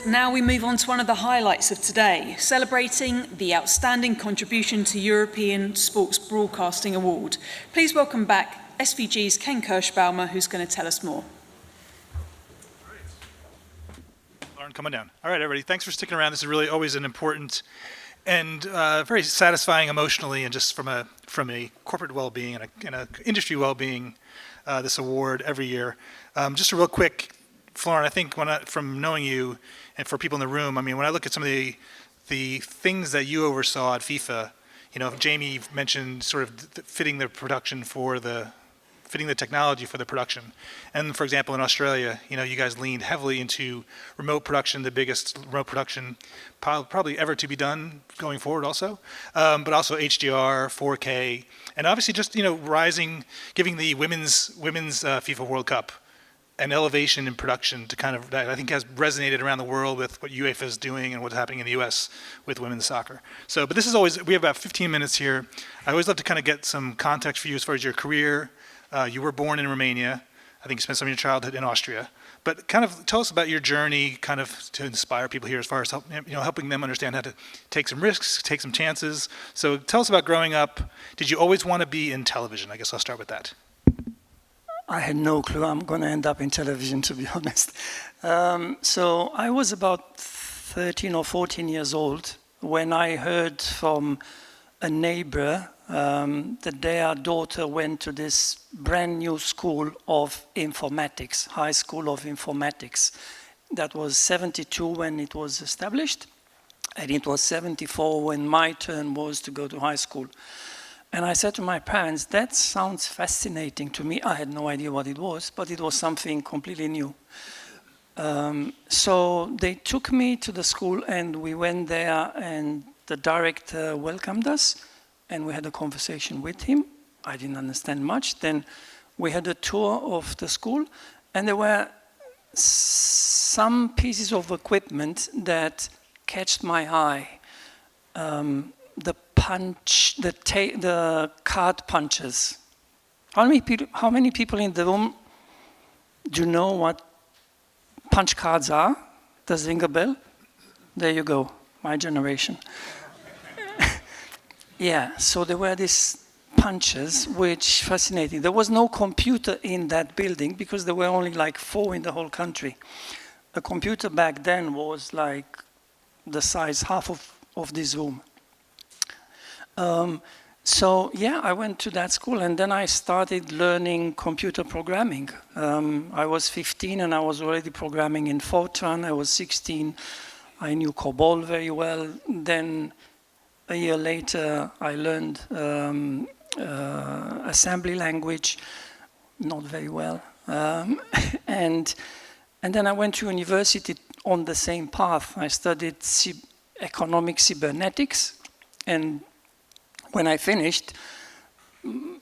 And now we move on to one of the highlights of today, celebrating the Outstanding Contribution to European Sports Broadcasting Award. Please welcome back SVG's Ken Kirschbaumer, who's going to tell us more. Lauren, coming down. All right, everybody, thanks for sticking around. This is really always an important and very satisfying emotionally and just from a corporate well-being and a industry well-being, this award every year. Just a real quick, Florin, I think from knowing you and for people in the room, I mean, when I look at some of the things that you oversaw at FIFA, you know, Jamie mentioned sort of fitting the technology for the production. And for example, in Australia, you know, you guys leaned heavily into remote production, the biggest remote production probably ever to be done going forward also, but also HDR, 4K, and obviously just, you know, giving the women's FIFA World Cup an elevation in production to kind of, that I think has resonated around the world with what UEFA is doing and what's happening in the US with women's soccer. So, but this is always, we have about 15 minutes here. I always love to kind of get some context for you as far as your career. You were born in Romania. I think you spent some of your childhood in Austria. But kind of tell us about your journey, kind of to inspire people here as far as helping them understand how to take some risks, take some chances. So tell us about growing up. Did you always want to be in television? I guess I'll start with that. I had no clue I'm going to end up in television, to be honest. So I was about 13 or 14 years old when I heard from a neighbor that their daughter went to this brand new school of informatics, high school of informatics. That was 72 when it was established, and it was 74 when my turn was to go to high school. And I said to my parents, that sounds fascinating to me. I had no idea what it was, but it was something completely new. So they took me to the school and we went there and the director welcomed us and we had a conversation with him. I didn't understand much. Then we had a tour of the school and there were some pieces of equipment that catched my eye. The card punches. How many people in the room do you know what punch cards are? Does it ring a bell? There you go, my generation. Yeah, so there were these punches which fascinating. There was no computer in that building because there were only like 4 in the whole country. A computer back then was like the size half of this room. So yeah, I went to that school and then I started learning computer programming. I was 15 and I was already programming in Fortran. I was 16, I knew COBOL very well. Then a year later, I learned assembly language, not very well. And then I went to university on the same path. I studied economic cybernetics, and when I finished,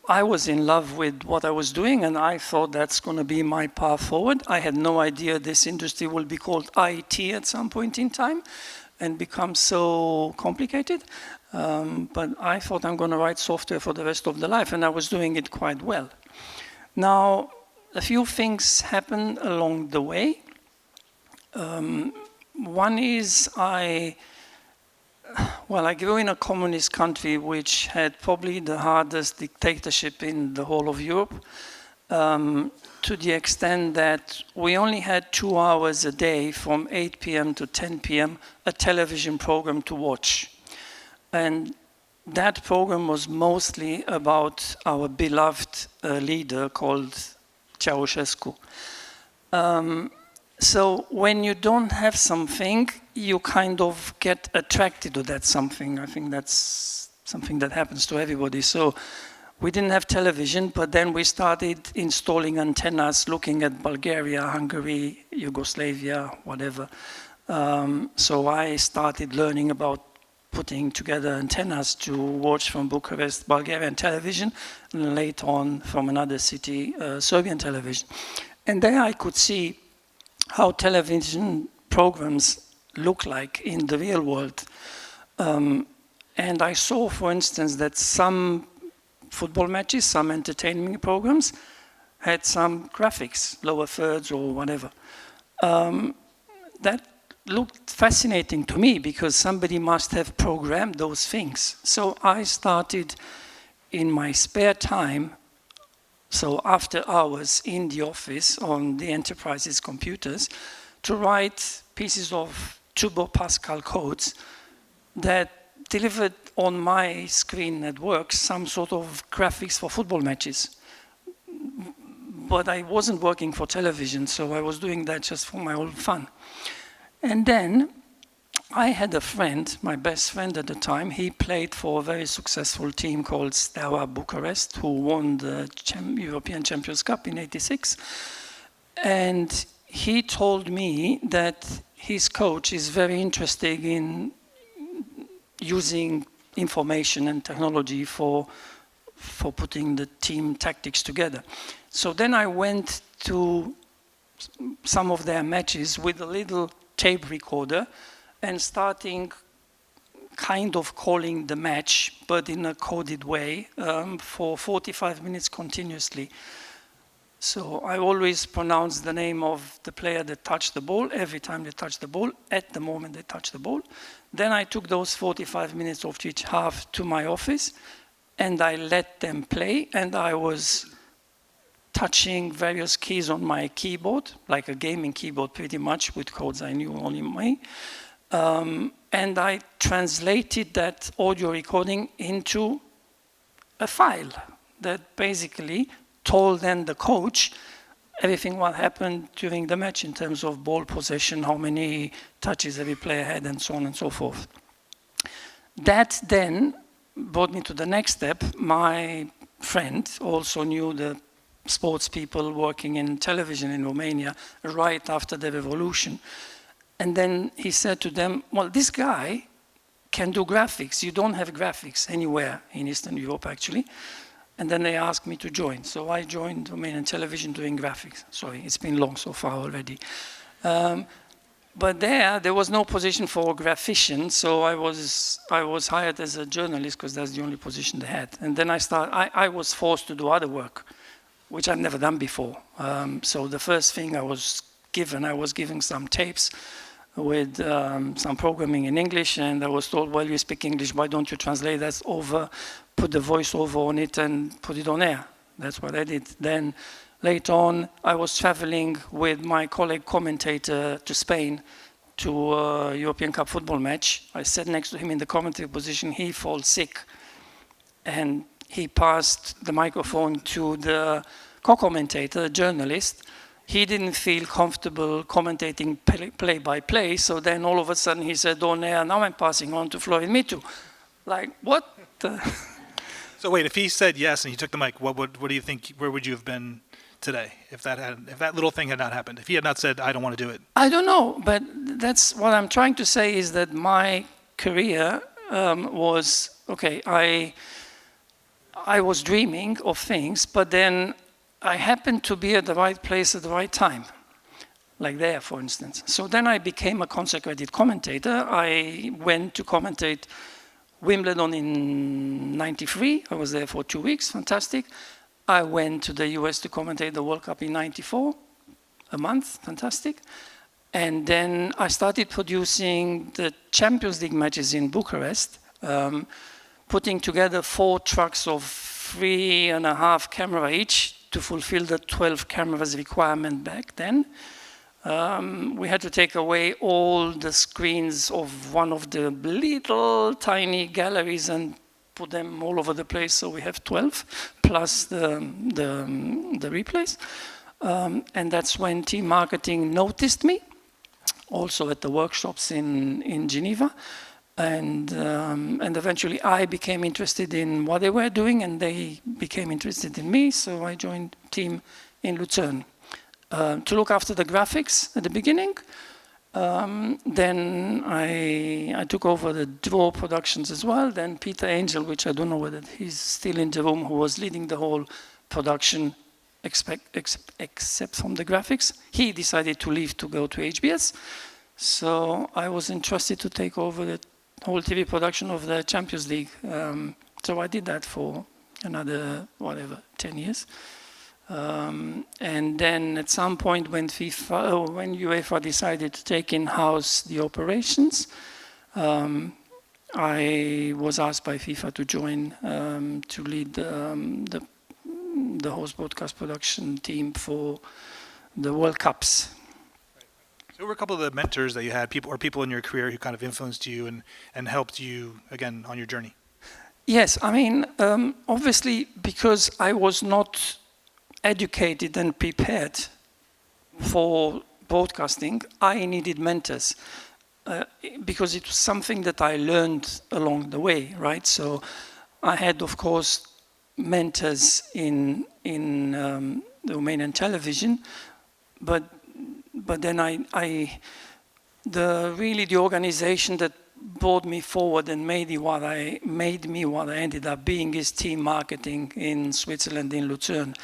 I was in love with what I was doing and I thought that's going to be my path forward. I had no idea this industry will be called IT at some point in time and become so complicated. But I thought I'm going to write software for the rest of the life and I was doing it quite well. Now, a few things happened along the way. One is I grew in a communist country which had probably the hardest dictatorship in the whole of Europe, to the extent that we only had 2 hours a day from 8 p.m. to 10 p.m. a television program to watch. And that program was mostly about our beloved leader called Ceausescu. So when you don't have something, you kind of get attracted to that something. I think that's something that happens to everybody. So we didn't have television, but then we started installing antennas, looking at Bulgaria, Hungary, Yugoslavia, whatever. So I started learning about putting together antennas to watch from Bucharest, Bulgarian television, and later on from another city, Serbian television. And there I could see how television programs look like in the real world. And I saw, for instance, that some football matches, some entertainment programs had some graphics, lower thirds or whatever. That looked fascinating to me because somebody must have programmed those things. So I started in my spare time, so after hours in the office on the enterprise's computers, to write pieces of Turbo Pascal codes that delivered on my screen at work some sort of graphics for football matches. But I wasn't working for television, so I was doing that just for my own fun. And then I had a friend, my best friend at the time. He played for a very successful team called Steaua Bucharest, who won the European Champions Cup in '86. And he told me that his coach is very interested in using information and technology for putting the team tactics together. So then I went to some of their matches with a little tape recorder and starting kind of calling the match, but in a coded way, for 45 minutes continuously. So I always pronounce the name of the player that touched the ball every time they touched the ball, at the moment they touched the ball. Then I took those 45 minutes of each half to my office and I let them play, and I was touching various keys on my keyboard, like a gaming keyboard pretty much, with codes I knew only me. And I translated that audio recording into a file that basically told then the coach everything what happened during the match in terms of ball possession, how many touches every player had, and so on and so forth. That then brought me to the next step. My friend also knew the sports people working in television in Romania right after the revolution. And then he said to them, well, this guy can do graphics. You don't have graphics anywhere in Eastern Europe, actually. And then they asked me to join. So I joined Romanian television doing graphics. Sorry, it's been long so far already. But there was no position for a graphician, so I was hired as a journalist because that's the only position they had. And then I was forced to do other work, which I've never done before. So the first thing I was given some tapes with some programming in English, and I was told, well, you speak English, why don't you translate that over, put the voiceover on it and put it on air. That's what I did. Then later on, I was traveling with my colleague commentator to Spain to a European Cup football match. I sat next to him in the commentary position. He falls sick, and he passed the microphone to the co-commentator, a journalist. He didn't feel comfortable commentating play-by-play, so then all of a sudden he said, on air, now I'm passing on to Florin Mitu. Like, what the? So wait, if he said yes and he took the mic, what do you think, where would you have been today if that little thing had not happened? If he had not said, I don't want to do it? I don't know, but that's what I'm trying to say is that my career was, okay, I was dreaming of things, but then I happened to be at the right place at the right time, like there, for instance. So then I became a consecrated commentator. I went to commentate Wimbledon in '93. I was there for 2 weeks, fantastic. I went to the US to commentate the World Cup in '94, a month, fantastic. And then I started producing the Champions League matches in Bucharest, putting together 4 trucks of 3.5 camera each to fulfill the 12 cameras requirement back then. We had to take away all the screens of one of the little tiny galleries and put them all over the place, so we have 12, plus the replays. And that's when team marketing noticed me, also at the workshops in Geneva. And eventually I became interested in what they were doing, and they became interested in me, so I joined team in Lucerne to look after the graphics at the beginning. Then I took over the Draw productions as well. Then Peter Angel, which I don't know whether he's still in the room, who was leading the whole production except from the graphics, he decided to leave to go to HBS. So I was entrusted to take over the whole TV production of the Champions League. So I did that for another, 10 years. And then at some point when UEFA decided to take in-house the operations, I was asked by FIFA to join to lead the host broadcast production team for the World Cups. So who were a couple of the mentors that you had, people in your career who kind of influenced you and helped you, again, on your journey? Yes, I mean, obviously, because I was not educated and prepared for broadcasting, I needed mentors. Because it was something that I learned along the way, right? So I had, of course, mentors in the Romanian television, but then the organization that brought me forward and made me what I ended up being is team marketing in Switzerland, in Lucerne.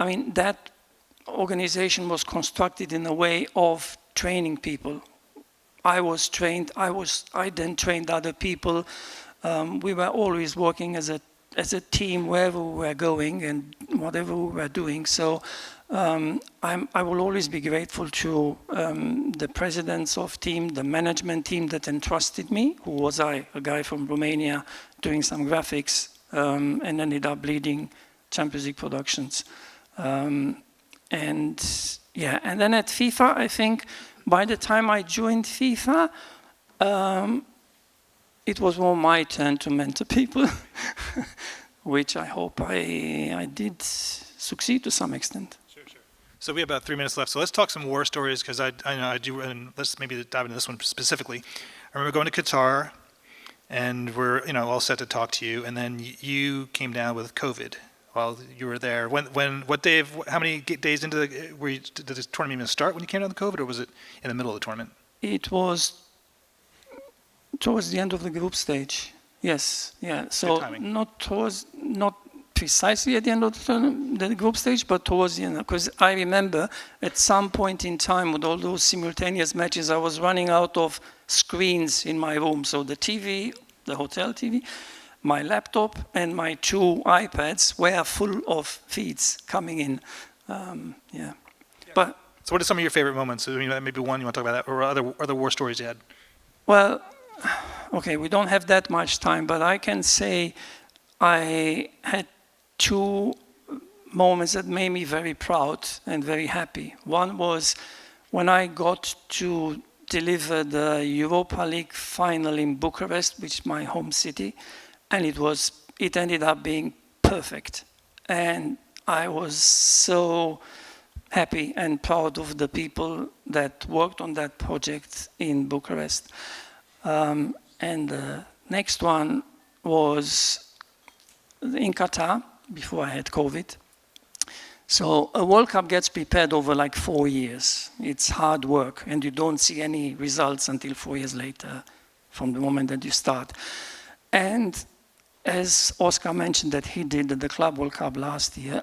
I mean, that organization was constructed in a way of training people. I was trained, I then trained other people. We were always working as a team wherever we were going and whatever we were doing. So I will always be grateful to the presidents of team, the management team that entrusted me, who was a guy from Romania doing some graphics and ended up leading Champions League productions. And then at FIFA, I think, by the time I joined FIFA, it was more my turn to mentor people, which I hope I did succeed to some extent. Sure. So we have about 3 minutes left. So let's talk some war stories, because I know I do, and let's maybe dive into this one specifically. I remember going to Qatar, and we're all set to talk to you, and then you came down with COVID while you were there. How many days into did this tournament even start when you came down with COVID, or was it in the middle of the tournament? It was towards the end of the group stage. Yes, yeah. So not precisely at the end of the group stage, but towards the end. Because I remember at some point in time with all those simultaneous matches, I was running out of screens in my room. So the TV, the hotel TV, my laptop and my 2 iPads were full of feeds coming in. But so what are some of your favorite moments? I mean, maybe one you want to talk about that, or other war stories you had? Well, okay, we don't have that much time, but I can say I had 2 moments that made me very proud and very happy. One was when I got to deliver the Europa League final in Bucharest, which is my home city, and it ended up being perfect. And I was so happy and proud of the people that worked on that project in Bucharest. And the next one was in Qatar, before I had COVID. So a World Cup gets prepared over like 4 years. It's hard work, and you don't see any results until 4 years later from the moment that you start. And as Oscar mentioned that he did the Club World Cup this year,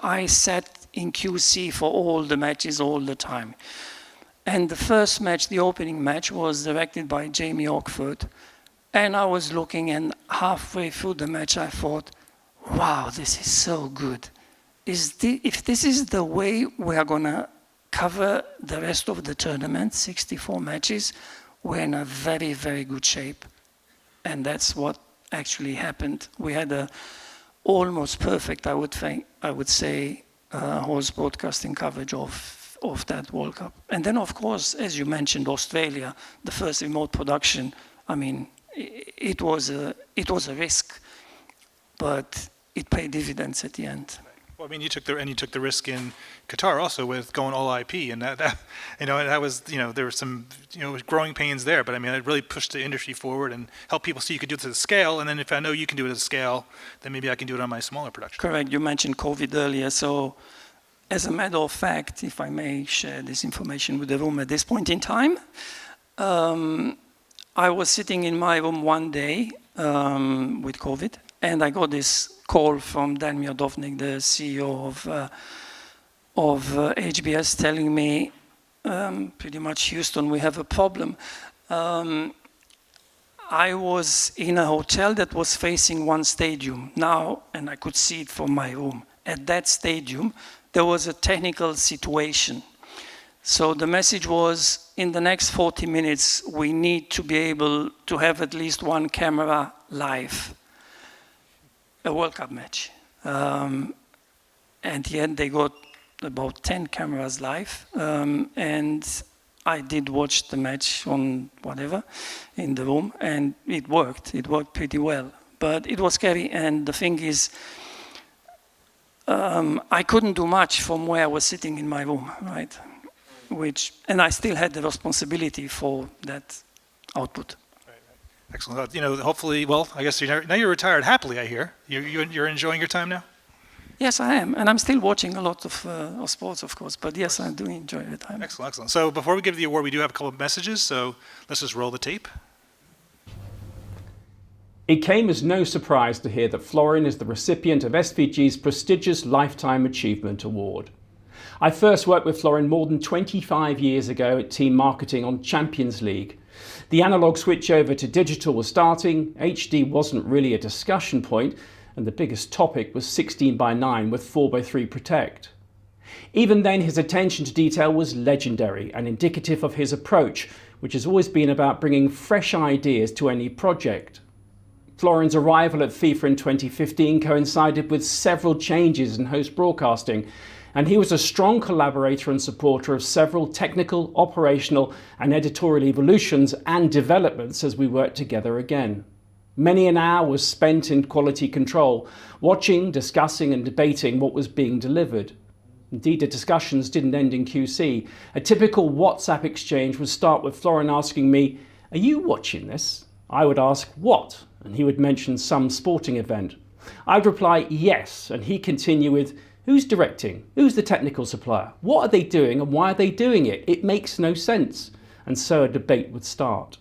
I sat in QC for all the matches all the time. And the first match, the opening match, was directed by Jamie Oakford. And I was looking, and halfway through the match, I thought, wow, this is so good. If this is the way we are going to cover the rest of the tournament, 64 matches, we're in a very, very good shape. And that's what actually happened. We had a almost perfect, I would say, horse broadcasting coverage of that World Cup. And then, of course, as you mentioned, Australia, the first remote production. I mean, it was a risk, but it paid dividends at the end. Well, I mean, you took the risk in Qatar also with going all IP, and that was there were some growing pains there, but I mean it really pushed the industry forward and helped people see you could do it at a scale, and then if I know you can do it at a scale, then maybe I can do it on my smaller production. Correct. You mentioned COVID earlier, so as a matter of fact, if I may share this information with the room at this point in time, I was sitting in my room one day with COVID, and I got this call from Dan Miodownik, the CEO of HBS, telling me, pretty much, Houston, we have a problem. I was in a hotel that was facing one stadium now, and I could see it from my room. at that stadium, there was a technical situation. So the message was, in the next 40 minutes, we need to be able to have at least one camera live, a World Cup match. And yet they got about 10 cameras live, and I did watch the match on whatever, in the room, and it worked pretty well. But it was scary, and the thing is, I couldn't do much from where I was sitting in my room, right? And I still had the responsibility for that output. Right. Excellent. You know, hopefully, well, I guess now you're retired happily, I hear. You're enjoying your time now? Yes, I am, and I'm still watching a lot of sports, of course, but yes, I do enjoy the time. Excellent, excellent. So before we give the award, we do have a couple of messages, so let's just roll the tape. It came as no surprise to hear that Florin is the recipient of SVG's prestigious Lifetime Achievement Award. I first worked with Florin more than 25 years ago at team marketing on Champions League. The analogue switch over to digital was starting, HD wasn't really a discussion point, and the biggest topic was 16:9 with 4:3 Protect. Even then, his attention to detail was legendary and indicative of his approach, which has always been about bringing fresh ideas to any project. Florin's arrival at FIFA in 2015 coincided with several changes in host broadcasting, and he was a strong collaborator and supporter of several technical, operational and editorial evolutions and developments as we worked together again. Many an hour was spent in quality control, watching, discussing and debating what was being delivered. Indeed, the discussions didn't end in QC. A typical WhatsApp exchange would start with Florin asking me, "Are you watching this?" I would ask, "What?" and he would mention some sporting event. I'd reply, "Yes," and he'd continue with, "Who's directing? Who's the technical supplier? What are they doing and why are they doing it? It makes no sense." And so a debate would start.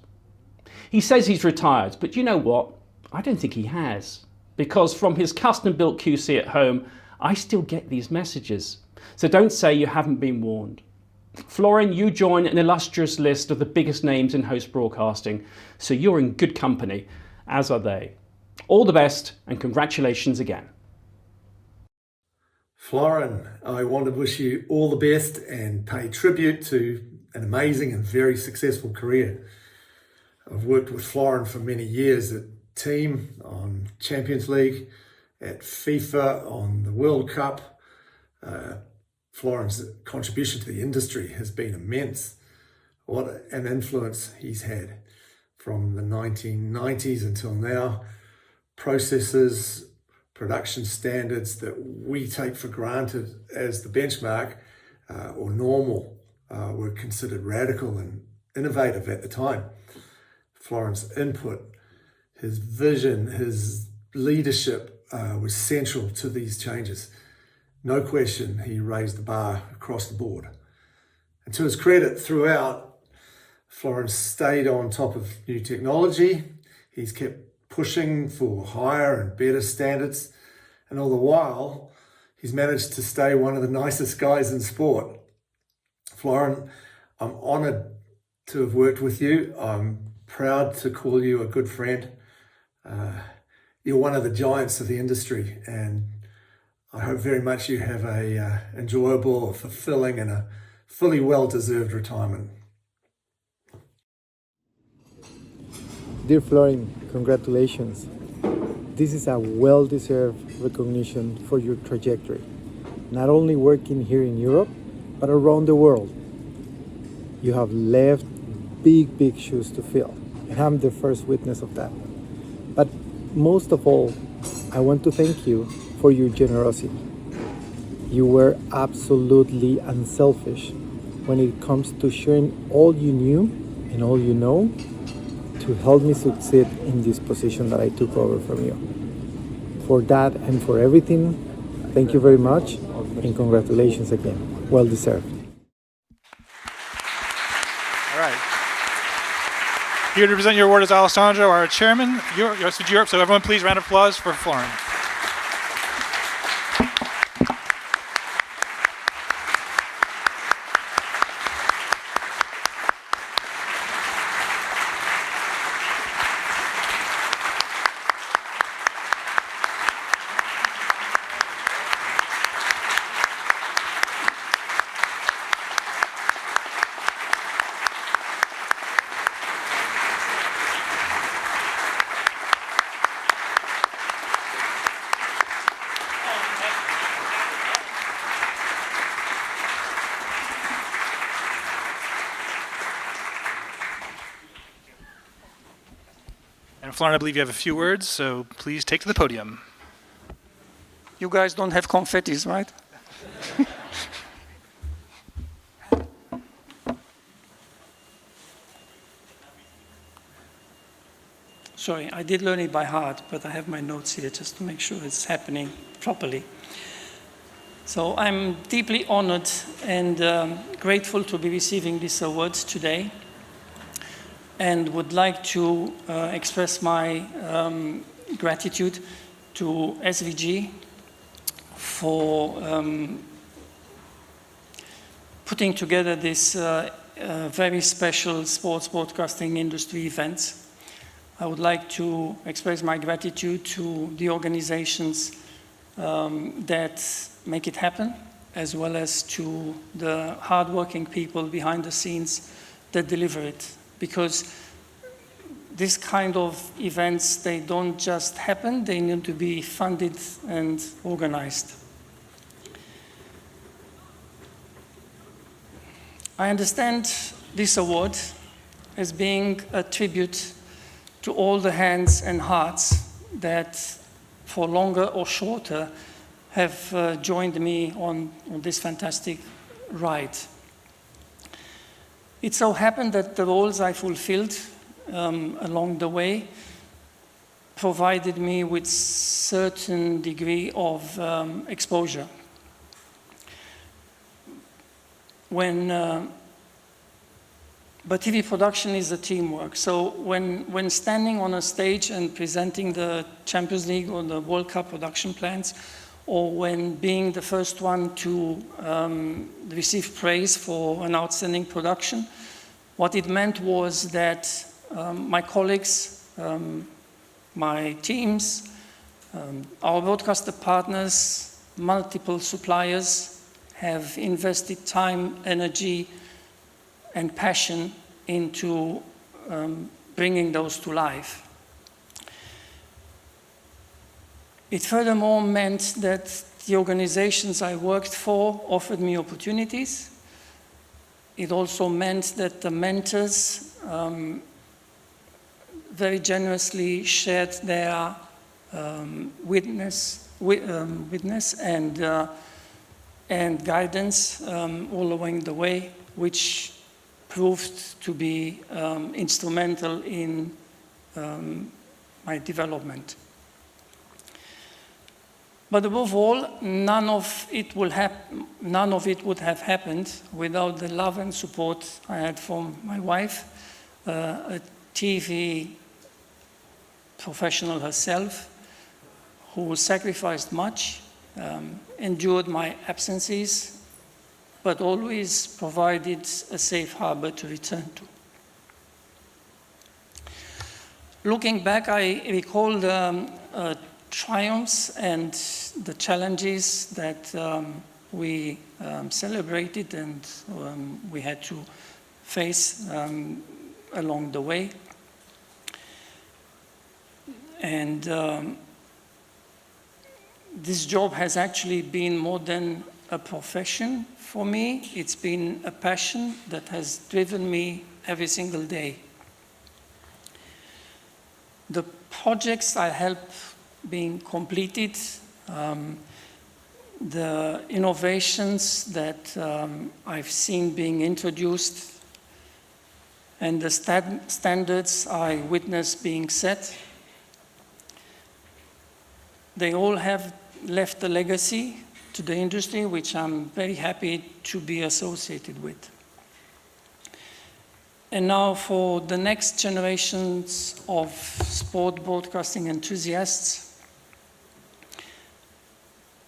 He says he's retired, but you know what? I don't think he has. Because from his custom-built QC at home, I still get these messages. So don't say you haven't been warned. Florin, you join an illustrious list of the biggest names in host broadcasting, so you're in good company, as are they. All the best and congratulations again. Florin, I want to wish you all the best and pay tribute to an amazing and very successful career. I've worked with Florin for many years at team, on Champions League, at FIFA, on the World Cup. Florin's contribution to the industry has been immense. What an influence he's had from the 1990s until now. Processes, production standards that we take for granted as the benchmark or normal were considered radical and innovative at the time. Florin's input, his vision, his leadership was central to these changes. No question, he raised the bar across the board. And to his credit, throughout, Florin stayed on top of new technology. He's kept pushing for higher and better standards. And all the while, he's managed to stay one of the nicest guys in sport. Florin, I'm honoured to have worked with you. I'm proud to call you a good friend. You're one of the giants of the industry, and I hope very much you have a enjoyable, fulfilling and a fully well-deserved retirement. Dear Florin, congratulations. This is a well-deserved recognition for your trajectory, not only working here in Europe, but around the world. You have left big shoes to fill, and I'm the first witness of that. But most of all, I want to thank you for your generosity. You were absolutely unselfish when it comes to sharing all you knew and all you know to help me succeed in this position that I took over from you. For that and for everything, thank you very much and congratulations again. Well deserved. All right. Here to present your award is Alessandro, our chairman, SVG Europe. So everyone please round of applause for Florin. Florin, I believe you have a few words, so please take to the podium. You guys don't have confettis, right? Sorry, I did learn it by heart, but I have my notes here just to make sure it's happening properly. So I'm deeply honored and grateful to be receiving this award today, and would like to express my gratitude to SVG for putting together this very special sports broadcasting industry event. I would like to express my gratitude to the organizations that make it happen, as well as to the hardworking people behind the scenes that deliver it. Because this kind of events, they don't just happen, they need to be funded and organized. I understand this award as being a tribute to all the hands and hearts that, for longer or shorter, have joined me on this fantastic ride. It so happened that the roles I fulfilled along the way provided me with certain degree of exposure. But TV production is a teamwork. So when standing on a stage and presenting the Champions League or the World Cup production plans, or when being the first one to receive praise for an outstanding production, what it meant was that my colleagues, my teams, our broadcaster partners, multiple suppliers have invested time, energy, and passion into bringing those to life. It furthermore meant that the organizations I worked for offered me opportunities. It also meant that the mentors very generously shared their witness and guidance all along the way, which proved to be instrumental in my development. But above all, none of it would have happened without the love and support I had from my wife, a TV professional herself, who sacrificed much, endured my absences, but always provided a safe harbor to return to. Looking back, I recall the triumphs and the challenges that we celebrated and we had to face along the way. And this job has actually been more than a profession for me. It's been a passion that has driven me every single day. The projects I helped being completed, the innovations that I've seen being introduced, and the standards I witnessed being set, they all have left a legacy to the industry, which I'm very happy to be associated with. And now for the next generations of sport broadcasting enthusiasts,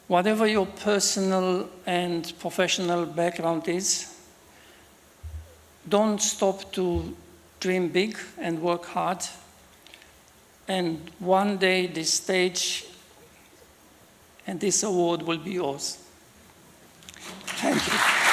whatever your personal and professional background is, don't stop to dream big and work hard. And one day this stage and this award will be yours. Thank you.